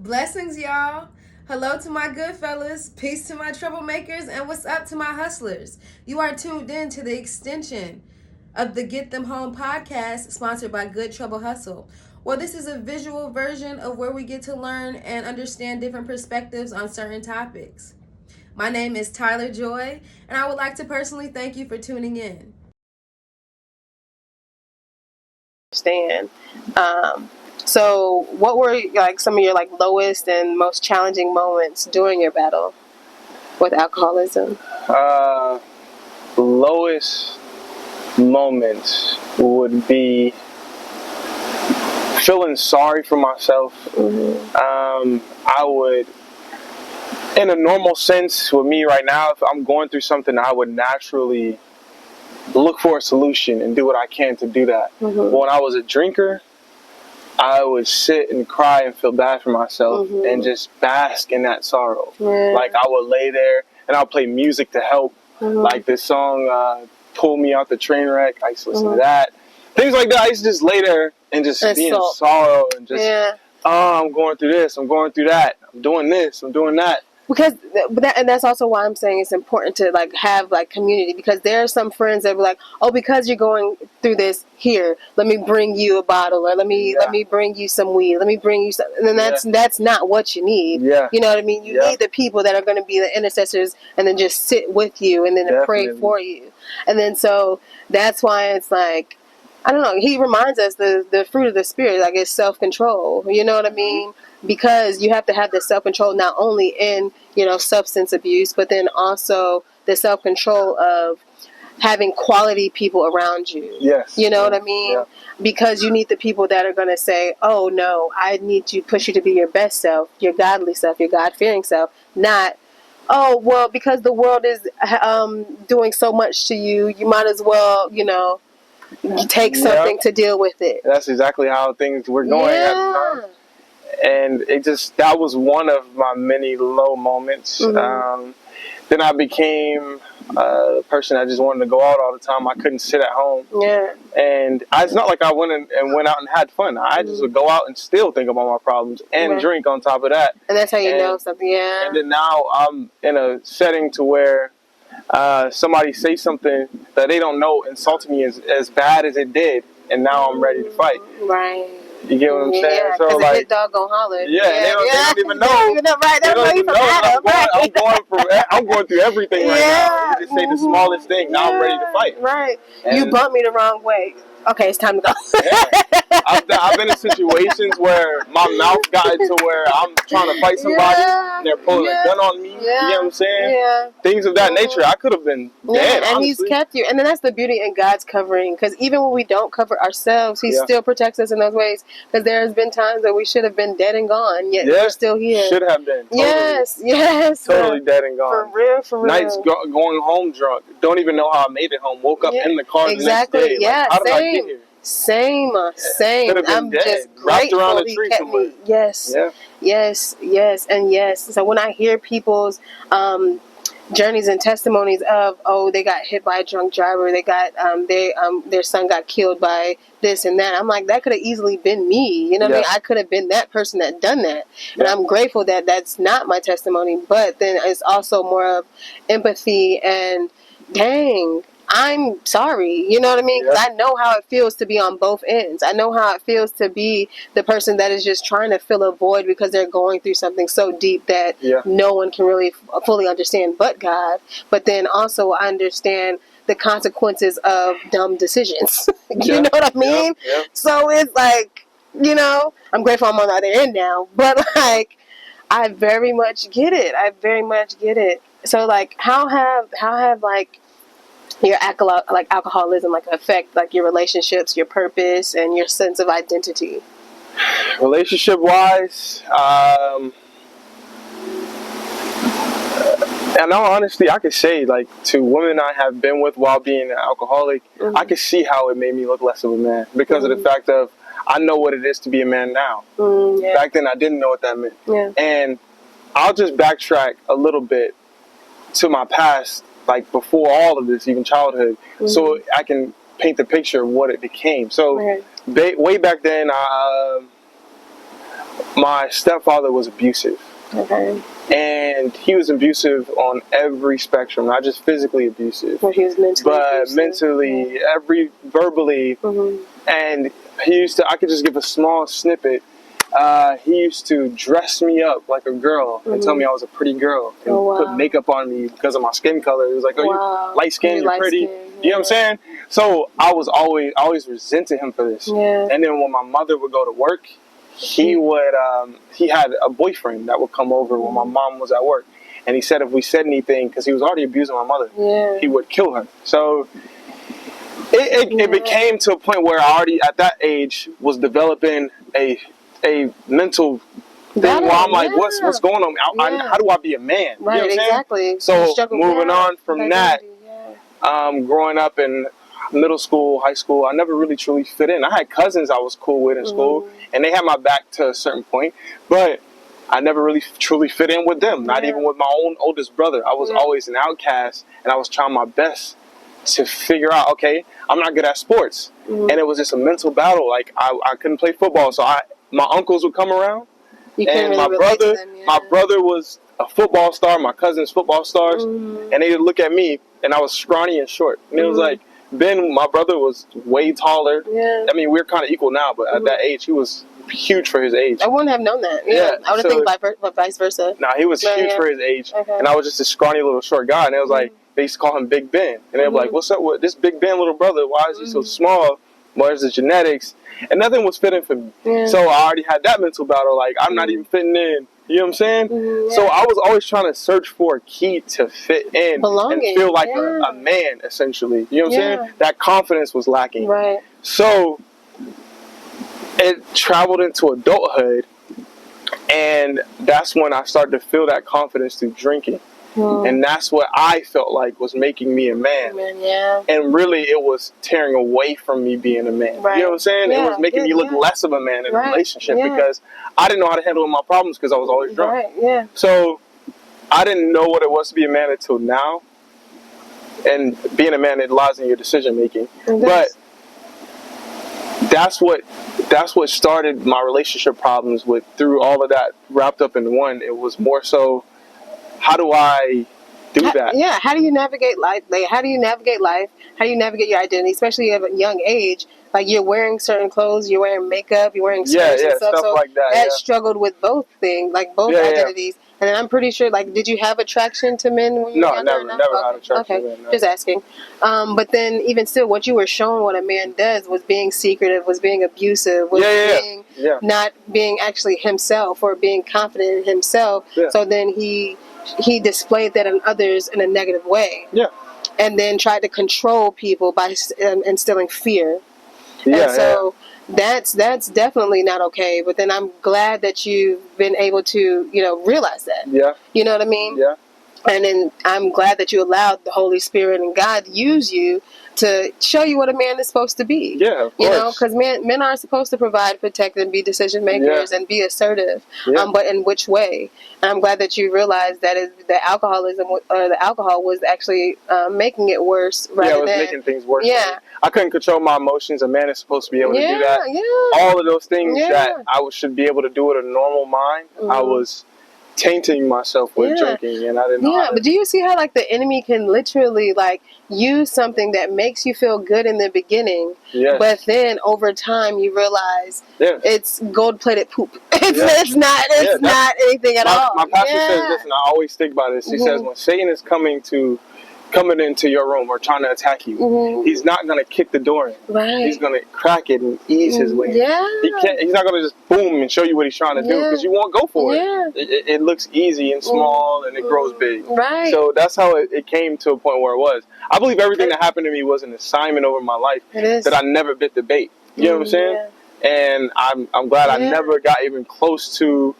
Blessings, y'all. Hello to my good fellas. Peace to my troublemakers. And what's up to my hustlers? You are tuned in to the extension of the Get Them Home podcast sponsored by Good Trouble Hustle. Well, this is a visual version of where we get to learn and understand different perspectives on certain topics. My name is Tyler Joy, and I would like to personally thank you for tuning in. Understand. So what were like some of your like lowest and most challenging moments during your battle with alcoholism? Lowest moments would be feeling sorry for myself. I would, in a normal sense with me right now, if I'm going through something, I would naturally look for a solution and do what I can to do that. But when I was a drinker, I would sit and cry and feel bad for myself and just bask in that sorrow. Like I would lay there and I'll play music to help. Like this song, Pull Me Out the Train Wreck. I used to listen to that. Things like that. I used to just lay there and just be in sorrow and just, oh, I'm going through this, I'm going through that, I'm doing this, I'm doing that. Because and that's also why I'm saying it's important to like have like community, because there are some friends that be like, oh, because you're going through this, here, let me bring you a bottle, or let me bring you some weed, let me bring you some, and then that's not what you need. You know what I mean? You need the people that are going to be the intercessors and then just sit with you and then pray for you. And then so that's why it's like, I don't know, he reminds us the fruit of the spirit, like it's self-control, you know what I mean? Because you have to have the self-control not only in, substance abuse, but then also the self-control of having quality people around you. You know what I mean? Because you need the people that are going to say, oh, no, I need to push you to be your best self, your godly self, your God-fearing self, not, oh, well, because the world is doing so much to you, you might as well, you take something to deal with it. That's exactly how things were going at the time. And that was one of my many low moments. Then I became a person that just wanted to go out all the time. I couldn't sit at home. And it's not like I went out and had fun. I just would go out and still think about my problems and drink on top of that. And that's how you know something, And then now I'm in a setting to where somebody say something that they don't know insulted me as bad as it did, and now I'm ready to fight. You get what I'm saying? Yeah, so like, a hit dog gonna holler. They don't even know. They don't even know. I'm going through everything right now. You just say the smallest thing. Now I'm ready to fight. And you bumped me the wrong way. Okay, it's time to go. I've been in situations where my mouth got to where I'm trying to fight somebody and they're pulling a gun on me. You know what I'm saying? Things of that nature. I could have been dead. And honestly. He's kept you. And then that's the beauty in God's covering. Because even when we don't cover ourselves, He still protects us in those ways. Because there has been times that we should have been dead and gone, yet we're still here. Should have been. Yes. Totally dead and gone. For real. Nights going home drunk. Don't even know how I made it home. Woke up in the car the next day. Yeah, how did I get here? Same. I'm dead. just grateful around a He tree kept somewhere. me. Yes, and yes. So when I hear people's journeys and testimonies of, oh, they got hit by a drunk driver, they got their son got killed by this and that, I'm like, that could have easily been me. You know what I mean? I could have been that person that done that. And I'm grateful that that's not my testimony. But then it's also more of empathy and, dang, I'm sorry, you know what I mean? Because I know how it feels to be on both ends. I know how it feels to be the person that is just trying to fill a void because they're going through something so deep that no one can really fully understand but God. But then also I understand the consequences of dumb decisions. You know what I mean? So it's like, I'm grateful I'm on the other end now. But like, I very much get it. So like, how have like your alcoholism like affect like your relationships, your purpose, and your sense of identity? Relationship wise, and all honesty, I could say, like, to women I have been with while being an alcoholic, I could see how it made me look less of a man because of the fact of I know what it is to be a man now. Back then I didn't know what that meant. And I'll just backtrack a little bit to my past, like before all of this, even childhood, so I can paint the picture of what it became. So way back then, my stepfather was abusive. Okay. And he was abusive on every spectrum, not just physically abusive. Well, he was mentally but abusive. mentally, verbally. And he used to, I could just give a small snippet. He used to dress me up like a girl and tell me I was a pretty girl and put makeup on me because of my skin color. He was like, "Oh, you light skin, you're pretty." You know what I'm saying? So I always resented him for this. Yeah. And then when my mother would go to work, he would he had a boyfriend that would come over when my mom was at work, and he said if we said anything, because he was already abusing my mother, he would kill her. So it became to a point where I already at that age was developing a mental thing where I'm like, what's going on? How do I be a man? Right, you know what I'm exactly. saying? So moving on from that, growing up in middle school, high school, I never really truly fit in. I had cousins I was cool with in school, and they had my back to a certain point, but I never really truly fit in with them, not even with my own oldest brother. I was always an outcast, and I was trying my best to figure out, okay, I'm not good at sports. And it was just a mental battle. Like, I couldn't play football, so my uncles would come around, and my brother was a football star, my cousins football stars, and they would look at me, and I was scrawny and short. And it was like, Ben, my brother, was way taller. Yeah. I mean, we're kind of equal now, but at that age, he was huge for his age. I wouldn't have known that. Yeah. I would have think vice versa. Nah, he was huge for his age, and I was just a scrawny little short guy, and it was like, they used to call him Big Ben. And they were like, what's up with this Big Ben little brother? Why is he so small? Where's the genetics? And nothing was fitting for me. Yeah. So I already had that mental battle, like, I'm not even fitting in. You know what I'm saying? So I was always trying to search for a key to fit in and feel like a man, essentially. You know what I'm saying? That confidence was lacking. Right. So it traveled into adulthood, and that's when I started to feel that confidence through drinking. And that's what I felt like was making me a man. And really, it was tearing away from me being a man. Right. You know what I'm saying? It was making me look less of a man in a relationship because I didn't know how to handle my problems because I was always drunk. So I didn't know what it was to be a man until now. And being a man, it lies in your decision making. But that's what started my relationship problems with. Through all of that wrapped up in one, it was more so, how do I do that? Yeah, how do you navigate life? Like, how do you navigate life? How do you navigate your identity, especially at a young age? Like, you're wearing certain clothes, you're wearing makeup, you're wearing skirts and stuff. So like that struggled with both things, like both identities. And I'm pretty sure, like, did you have attraction to men when you were younger? No, never had attraction to men. No. Just asking. But then, even still, what you were shown what a man does was being secretive, was being abusive, was being not being actually himself or being confident in himself. So then he displayed that in others in a negative way. And then tried to control people by instilling fear. That's definitely not okay. But then I'm glad that you've been able to, realize that. You know what I mean? And then I'm glad that you allowed the Holy Spirit and God use you to show you what a man is supposed to be. Of course. Because men are supposed to provide, protect, and be decision makers and be assertive. But in which way? And I'm glad that you realized that the alcohol was actually making it worse rather than making things worse. I couldn't control my emotions. A man is supposed to be able to do that. All of those things that I should be able to do with a normal mind, I was tainting myself with drinking, and I didn't know. But do you see how, like, the enemy can literally, like, use something that makes you feel good in the beginning, but then over time you realize it's gold-plated poop. It's not anything at all. My pastor says this, and I always think about this. He says, when Satan is coming into your room or trying to attack you, he's not going to kick the door in. He's going to crack it and ease his way. He's not going to just boom and show you what he's trying to do, because you won't go for it. It looks easy and small, and it grows big. So that's how it came to a point where it was. I believe everything that happened to me was an assignment over my life that I never bit the bait. You know what I'm saying? And I'm glad I never got even close to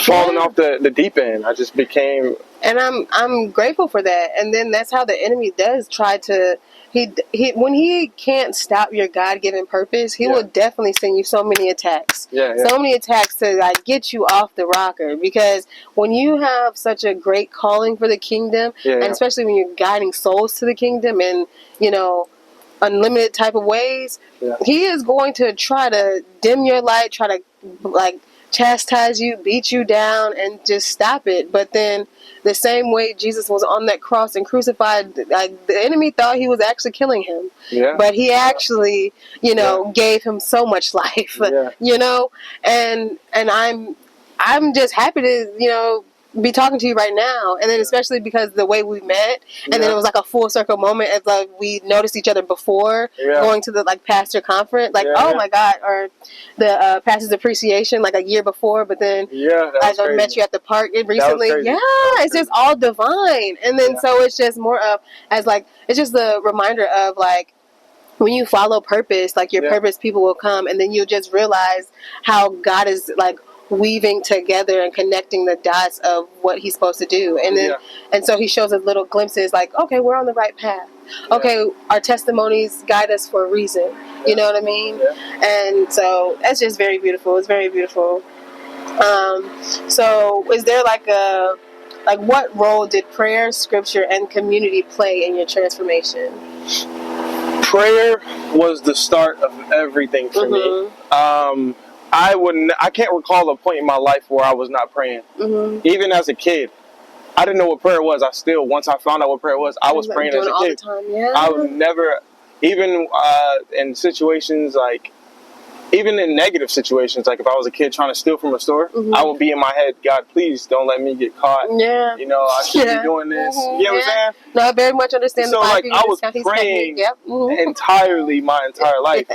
falling off the deep end. I just became... And I'm grateful for that. And then that's how the enemy does try to... He when he can't stop your God-given purpose, he will definitely send you so many attacks. So many attacks to, like, get you off the rocker. Because when you have such a great calling for the kingdom, and especially when you're guiding souls to the kingdom and, unlimited type of ways, he is going to try to dim your light, try to like chastise you, beat you down, and just stop it. But then the same way Jesus was on that cross and crucified, like the enemy thought he was actually killing him, but he actually, gave him so much life, and I'm just happy to, be talking to you right now, and then especially because the way we met, and then it was like a full circle moment as like we noticed each other before going to the like pastor conference, like my God, or the pastor's appreciation like a year before, but then I met you at the park recently. It's just all divine, and then so it's just more of as like it's just the reminder of like when you follow purpose, like your purpose people will come, and then you'll just realize how God is like weaving together and connecting the dots of what he's supposed to do, and then and so he shows us little glimpses like, okay, we're on the right path, okay, our testimonies guide us for a reason, you know what I mean, and so that's just very beautiful. It's very beautiful. So is there like what role did prayer, scripture, and community play in your transformation? Prayer was the start of everything for me. I can't recall a point in my life where I was not praying. Even as a kid, I didn't know what prayer was. Once I found out what prayer was, I was praying as a kid. I would never, even in situations like, even in negative situations, like if I was a kid trying to steal from a store, I would be in my head, God, please don't let me get caught. I shouldn't be doing this. You know what I'm saying? No, I very much understand. So like I was praying entirely my entire life.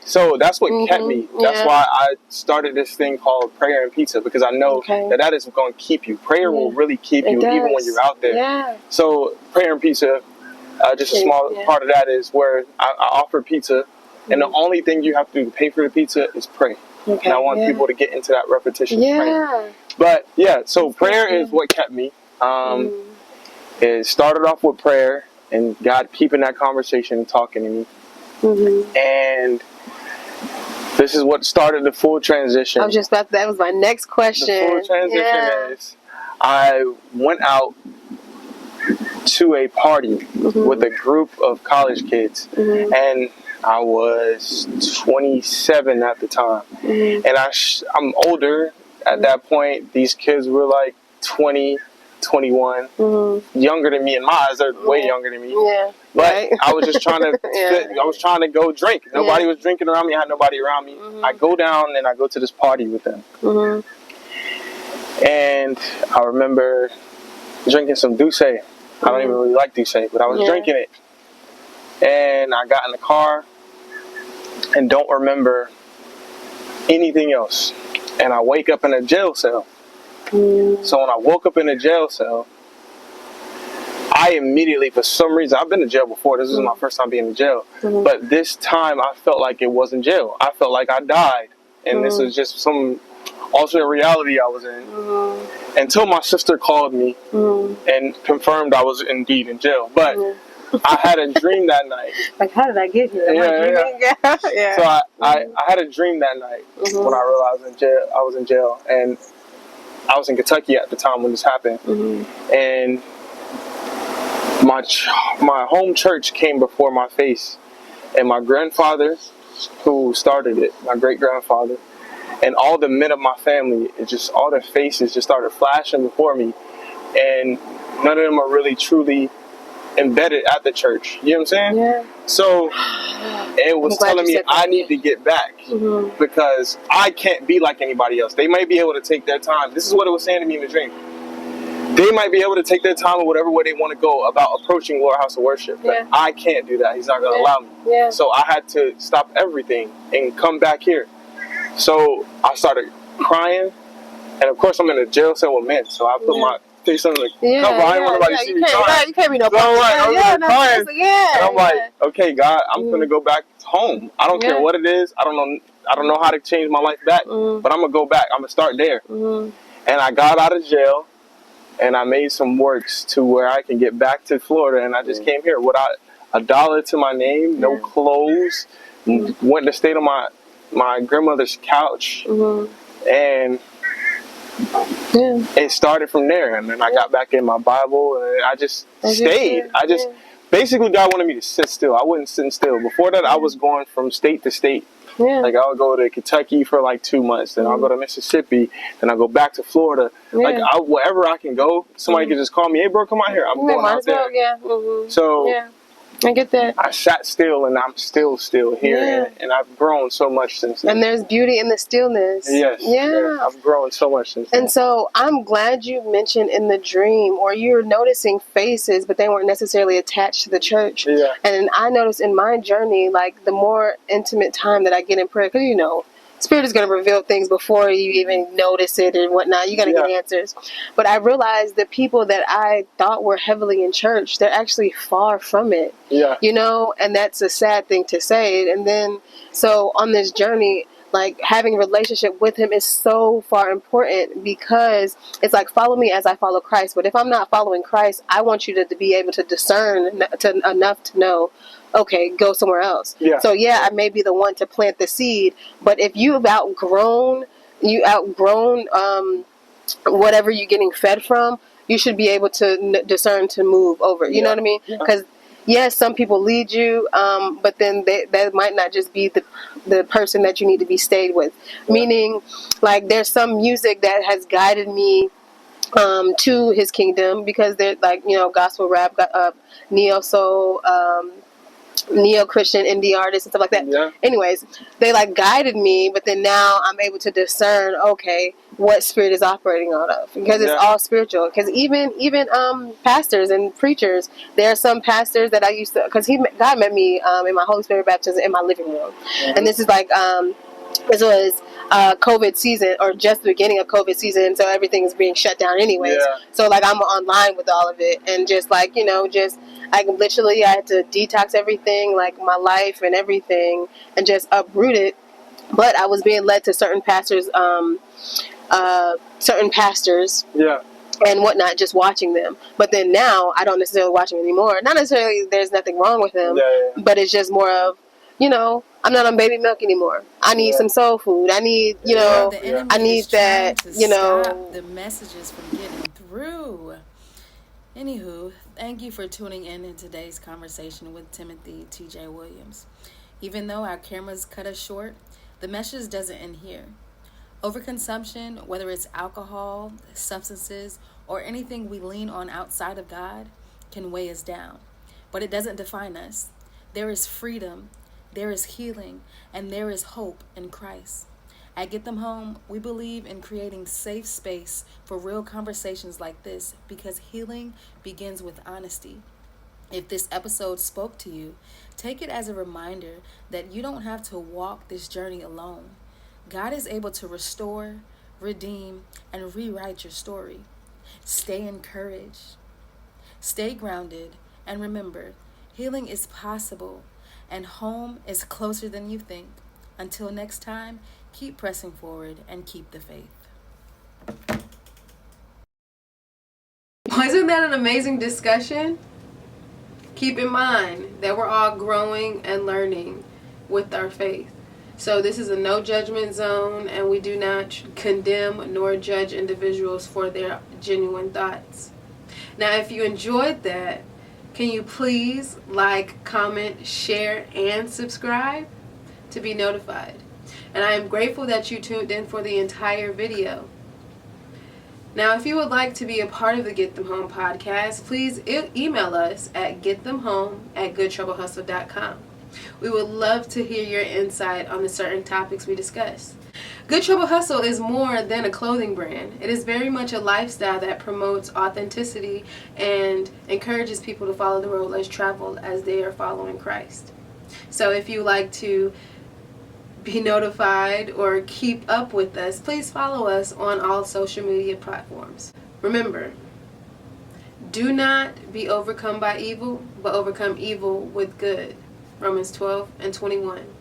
So that's what kept me. That's why I started this thing called Prayer and Pizza, because I know that is going to keep you. Prayer will really keep you even when you're out there. So Prayer and Pizza, just a small part of that is where I offer pizza, and the only thing you have to do to pay for the pizza is pray. And I want people to get into that repetition of praying. But so prayer is what kept me. It started off with prayer and God keeping that conversation and talking to me. And this is what started the full transition. I was just about that was my next question. The full transition is I went out to a party with a group of college kids, and I was 27 at the time, and I'm older at that point. These kids were like 20, 21, younger than me in my eyes. They're way younger than me. But I was just trying to I was trying to go drink. Nobody was drinking around me. I had nobody around me. I go down and I go to this party with them. And I remember drinking some Douce. I don't even really like Douce, but I was drinking it. And I got in the car and don't remember anything else. And I wake up in a jail cell. So when I woke up in a jail cell, I immediately, for some reason, I've been to jail before. This is my first time being in jail. But this time, I felt like it wasn't jail. I felt like I died. And this was just some alternate reality I was in. Until my sister called me and confirmed I was indeed in jail. But I had a dream that night. Like, how did I get here? So I had a dream that night when I realized I was in jail. And I was in Kentucky at the time when this happened. And my home church came before my face, and my grandfather, who started it, my great grandfather, and all the men of my family, all their faces just started flashing before me, and none of them are really truly embedded at the church. You know what I'm saying? So it was telling me I need to get back because I can't be like anybody else. They might be able to take their time. This is what it was saying to me in the dream. They might be able to take their time in whatever way they want to go about approaching Lord House of Worship. But I can't do that. He's not going to allow me. So I had to stop everything and come back here. So I started crying. And of course, I'm in a jail cell with men. So I put my face on the cover. I didn't want nobody to see me crying. You can't be no so I'm crying. And I'm like, okay, God, I'm going to go back home. I don't care what it is. I don't know how to change my life back. But I'm going to go back. I'm going to start there. And I got out of jail. And I made some works to where I can get back to Florida. And I just came here without $1 to my name, no clothes. Went to stay on my grandmother's couch. And it started from there. And then I got back in my Bible and I just stayed. Basically, God wanted me to sit still. I wasn't sitting still. Before that, I was going from state to state. Yeah. Like I'll go to Kentucky for like 2 months, then I'll go to Mississippi, then I'll go back to Florida. Yeah. Like wherever I can go, somebody can just call me, hey bro, come out here. I'm going out there. Yeah. So yeah. I get that. I sat still and I'm still here, and I've grown so much since then. And there's beauty in the stillness. Yes. Yeah. I've grown so much since then. And so I'm glad you mentioned in the dream, or you're noticing faces, but they weren't necessarily attached to the church. Yeah. And I noticed in my journey, like the more intimate time that I get in prayer, because Spirit is going to reveal things before you even notice it and whatnot. You're going to get answers. But I realized the people that I thought were heavily in church, they're actually far from it. Yeah. And that's a sad thing to say. And then, so on this journey, like having a relationship with him is so far important, because it's like, follow me as I follow Christ. But if I'm not following Christ, I want you to be able to discern enough to know, okay, go somewhere else. Yeah. So I may be the one to plant the seed, but if you've outgrown whatever you're getting fed from, you should be able to discern to move over. You know what I mean? Because yes, some people lead you, but then that might not just be the person that you need to be stayed with. Meaning, like, there's some music that has guided me to his kingdom, because they're like, gospel rap, neo soul, neo-Christian indie artists and stuff like that. Yeah. Anyways, they like guided me, but then now I'm able to discern, okay, what spirit is operating out of, because it's all spiritual. Because even pastors and preachers, there are some pastors that I used to, because God met me in my Holy Spirit baptism in my living room, and this is like this was COVID season, or just the beginning of COVID season, so everything is being shut down anyways. So like I'm online with all of it, and just like I had to detox everything, like my life and everything, and just uproot it. But I was being led to certain pastors, and whatnot, just watching them. But then now I don't necessarily watch them anymore. Not necessarily there's nothing wrong with them, but it's just more of, I'm not on baby milk anymore. I need some soul food. I need, I need that, stop the messages from getting through. Anywho, thank you for tuning in today's conversation with Timothy T.J. Williams. Even though our cameras cut us short, the message doesn't end here. Overconsumption, whether it's alcohol, substances, or anything we lean on outside of God, can weigh us down. But it doesn't define us. There is freedom, there is healing, and there is hope in Christ. At Get Them Home, we believe in creating safe space for real conversations like this, because healing begins with honesty. If this episode spoke to you, take it as a reminder that you don't have to walk this journey alone. God is able to restore, redeem, and rewrite your story. Stay encouraged, stay grounded, and remember, healing is possible, and home is closer than you think. Until next time, keep pressing forward and keep the faith. Wasn't that an amazing discussion? Keep in mind that we're all growing and learning with our faith. So this is a no judgment zone, and we do not condemn nor judge individuals for their genuine thoughts. Now, if you enjoyed that, can you please like, comment, share, and subscribe to be notified? And I am grateful that you tuned in for the entire video. Now, if you would like to be a part of the Get Them Home podcast, please email us at getthemhome@goodtroublehustle.com. We would love to hear your insight on the certain topics we discuss. Good Trouble Hustle is more than a clothing brand. It is very much a lifestyle that promotes authenticity and encourages people to follow the road less traveled as they are following Christ. So if you like to be notified or keep up with us, please follow us on all social media platforms. Remember, do not be overcome by evil, but overcome evil with good. Romans 12:21.